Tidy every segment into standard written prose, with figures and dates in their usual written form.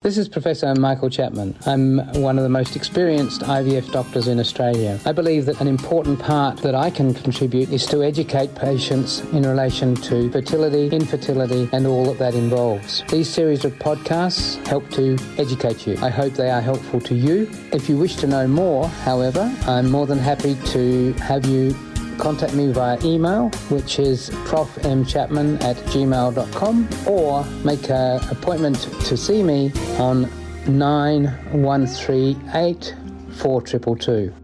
This is Professor Michael Chapman. I'm one of the most experienced IVF doctors in Australia. I believe that an important part that I can contribute is to educate patients in relation to fertility, infertility, and all that involves. These series of podcasts help to educate you. I hope they are helpful to you. If you wish to know more, however, I'm more than happy to have you contact me via email, which is profmchapman@gmail.com, or make an appointment to see me on 9138 4222.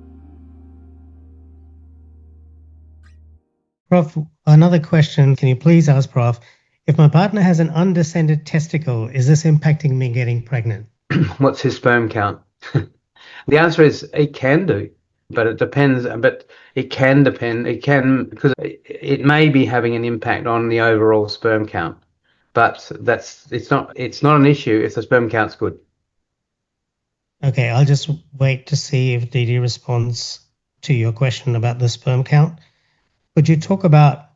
Prof, another question. Can you please ask Prof, if my partner has an undescended testicle, is this impacting me getting pregnant? What's his sperm count? The answer is it can do, but it depends. But it can depend. It can, because it may be having an impact on the overall sperm count. But it's not an issue if the sperm count's good. Okay, I'll just wait to see if Dee Dee responds to your question about the sperm count. Could you talk about,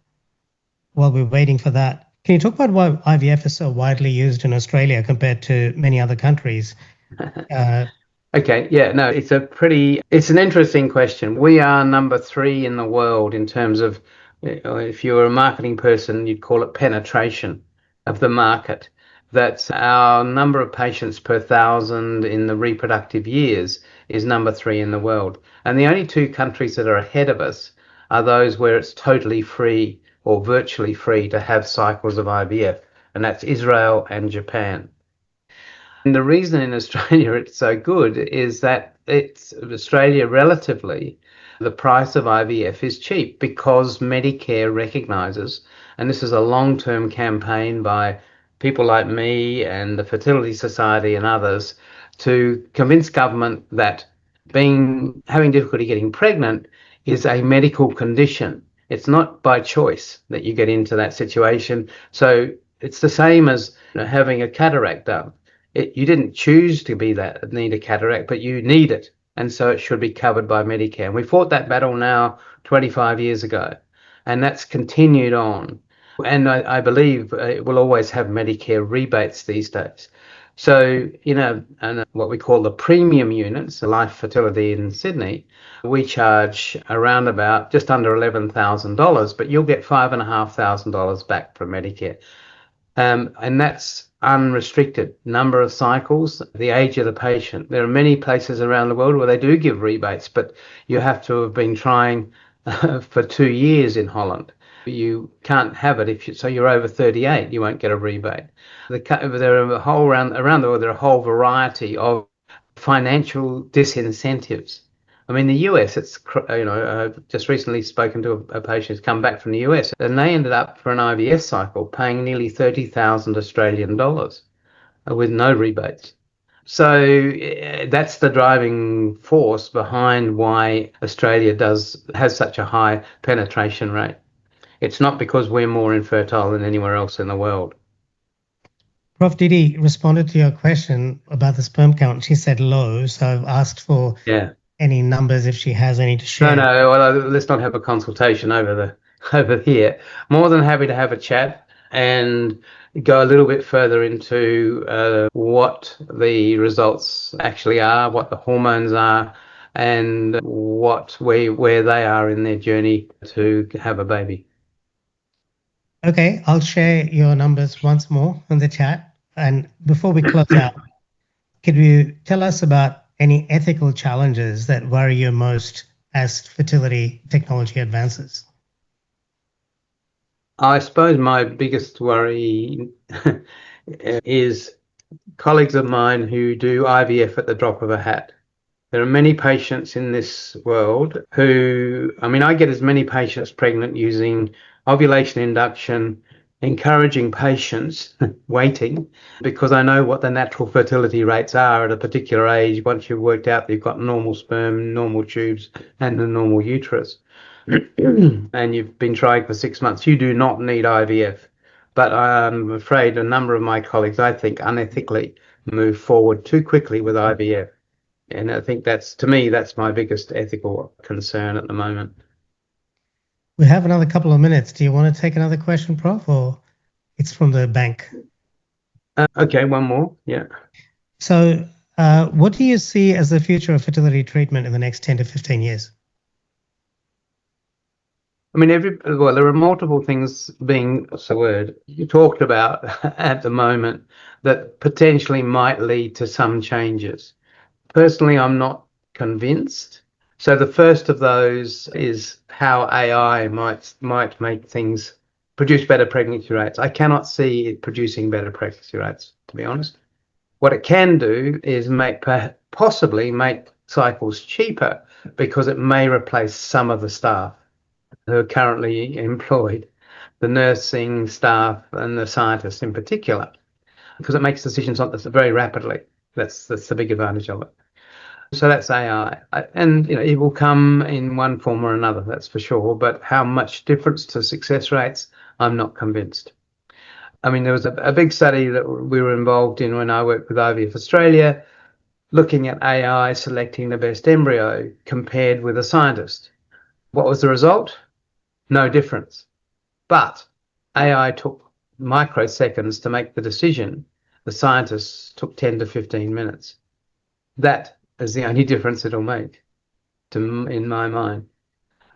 while we're waiting for that, can you talk about why IVF is so widely used in Australia compared to many other countries? Okay, yeah, no, it's an interesting question. We are number 3 in the world in terms of, if you're a marketing person, you'd call it penetration of the market. That's our number of patients per 1,000 in the reproductive years is number 3 in the world. And the only 2 countries that are ahead of us are those where it's totally free or virtually free to have cycles of IVF, and that's Israel and Japan. And the reason in Australia it's so good is that Australia relatively, the price of IVF is cheap because Medicare recognises, and this is a long-term campaign by people like me and the Fertility Society and others, to convince government that having difficulty getting pregnant is a medical condition. It's not by choice that you get into that situation. So it's the same as having a cataract done. You didn't choose to need a cataract, but you need it. And so it should be covered by Medicare. And we fought that battle now 25 years ago, and that's continued on. And I believe it will always have Medicare rebates these days. So, and what we call the premium units, the Life Fertility in Sydney, we charge around about just under $11,000, but you'll get $5,500 back from Medicare. And that's unrestricted number of cycles, the age of the patient. There are many places around the world where they do give rebates, but you have to have been trying for 2 years in Holland. You can't have it so you're over 38, you won't get a rebate. There are around the world, there are a whole variety of financial disincentives. I mean, the US, I've just recently spoken to a patient who's come back from the US, and they ended up for an IVF cycle paying nearly 30,000 Australian dollars with no rebates. So that's the driving force behind why Australia has such a high penetration rate. It's not because we're more infertile than anywhere else in the world. Prof. Dee Dee responded to your question about the sperm count. She said low, so I've asked for any numbers if she has any to share. No, well, let's not have a consultation over here. More than happy to have a chat and go a little bit further into what the results actually are, what the hormones are, and where they are in their journey to have a baby. Okay, I'll share your numbers once more in the chat. And before we close out, could you tell us about any ethical challenges that worry you most as fertility technology advances? I suppose my biggest worry is colleagues of mine who do IVF at the drop of a hat. There are many patients in this world I get as many patients pregnant using ovulation induction, encouraging patients waiting, because I know what the natural fertility rates are at a particular age once you've worked out that you've got normal sperm, normal tubes, and a normal uterus. And you've been trying for 6 months. You do not need IVF. But I'm afraid a number of my colleagues, I think, unethically move forward too quickly with IVF. And I think that's my biggest ethical concern at the moment. We have another couple of minutes. Do you want to take another question, Prof, or it's from the bank? Okay, one more. Yeah. So what do you see as the future of fertility treatment in the next 10 to 15 years? I mean, there are multiple things you talked about at the moment that potentially might lead to some changes. Personally, I'm not convinced. So the first of those is how AI might make things produce better pregnancy rates. I cannot see it producing better pregnancy rates, to be honest. What it can do is possibly make cycles cheaper, because it may replace some of the staff who are currently employed, the nursing staff and the scientists in particular, because it makes decisions on this very rapidly. That's the big advantage of it. So that's AI, and it will come in one form or another, that's for sure. But how much difference to success rates, I'm not convinced. I mean, there was a big study that we were involved in when I worked with IVF Australia, looking at AI selecting the best embryo compared with a scientist. What was the result? No difference. But AI took microseconds to make the decision. The scientists took 10 to 15 minutes. That is the only difference it'll make, in my mind.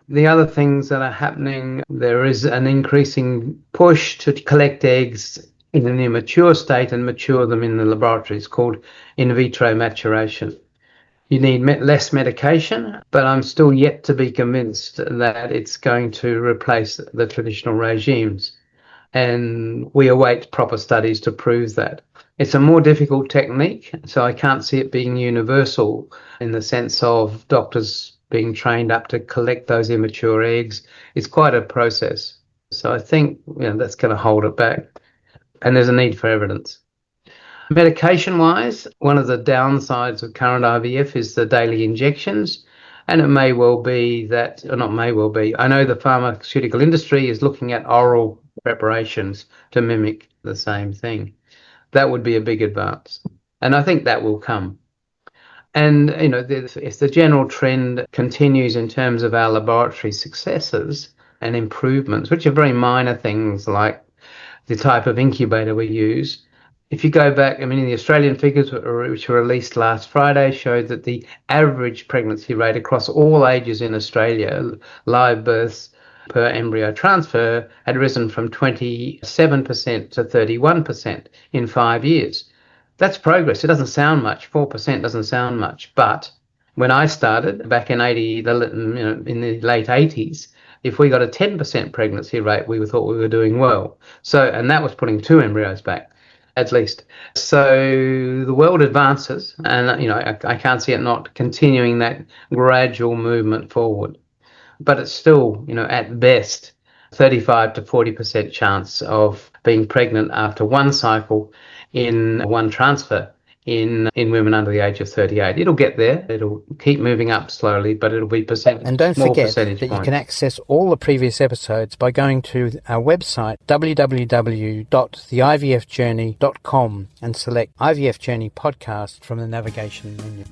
The other things that are happening, there is an increasing push to collect eggs in an immature state and mature them in the laboratories, called in vitro maturation. You need less medication, but I'm still yet to be convinced that it's going to replace the traditional regimes. And we await proper studies to prove that. It's a more difficult technique, so I can't see it being universal in the sense of doctors being trained up to collect those immature eggs. It's quite a process. So I think that's going to hold it back. And there's a need for evidence. Medication-wise, one of the downsides of current IVF is the daily injections. And it may well be that, or not may well be, I know the pharmaceutical industry is looking at oral preparations to mimic the same thing. That would be a big advance. And I think that will come. And, if the general trend continues in terms of our laboratory successes and improvements, which are very minor things like the type of incubator we use. If you go back, the Australian figures which were released last Friday showed that the average pregnancy rate across all ages in Australia, live births per embryo transfer, had risen from 27% to 31% in 5 years. That's progress. It doesn't sound much. 4% doesn't sound much. But when I started back in in the late 80s, if we got a 10% pregnancy rate, we thought we were doing well. So, and that was putting 2 embryos back, at least. So the world advances, and I can't see it not continuing that gradual movement forward. But it's still, at best, 35 to 40% chance of being pregnant after one cycle in one transfer in women under the age of 38. It'll get there. It'll keep moving up slowly, but it'll be percentage. And don't forget that points. You can access all the previous episodes by going to our website, www.theivfjourney.com, and select IVF Journey podcast from the navigation menu.